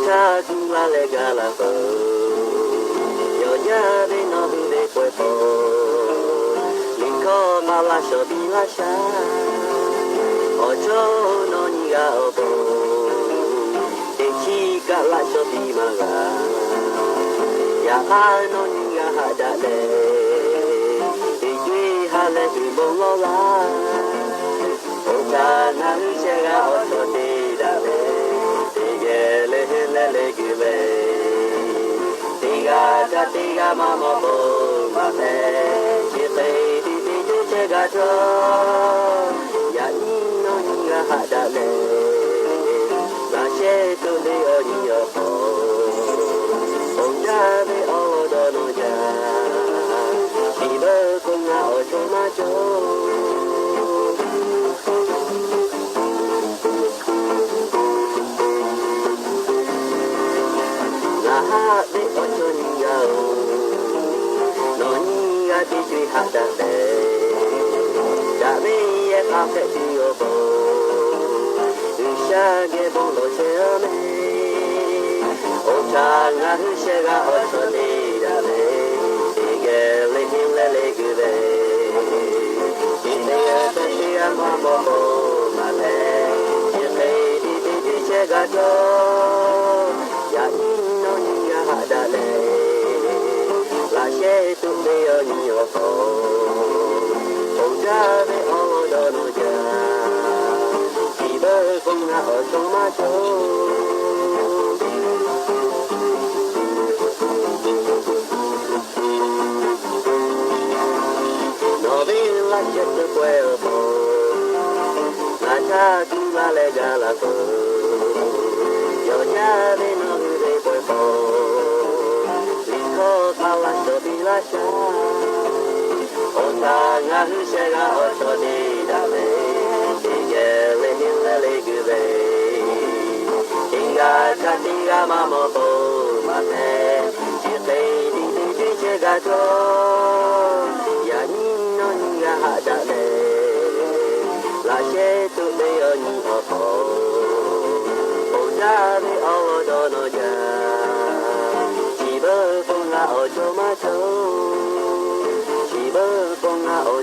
cha tu la le gala po yo ya de no de cuerpo linko mala sho bi la sha ocho no ni ga obo de chi ga la sho bi ma ga ya ha no ni ga ha da le de jui ha le bi mo lo la o cha na che ga o so de da le le gi ve tiga ma mo bo ma me chi te di di che ga cho ya ni no ni ga ha da le la che tu le o ni yo ho ong ja ve o do no ja chi be kong na o cho ma cho de ocho niña no niña ti chui ha da de da me ye a fe ti o bo du sha ge bo lo che me o cha nga hu she ga o so ni da le ti ge le hin le gu de ti ne ya ta ti ya ma mo bo ma le ye te di che ga cho ya ni da le la che tu me o ni o ho o ja de o do no ja ti be kong na o so ma cho no vi la che tu cuerpo la cha tu la le ga la po yo ya de no de cuerpo la sho bi la sha ona nga hu she ga o so ni da le ti ge le ni le gu ve tinga cha tinga ma mo bo ma me chi te di che ga cho ya ni no ni ga ha da le la she tu me o ni o ho o ja de o do no ja o cho ma cho chỉ bơ con o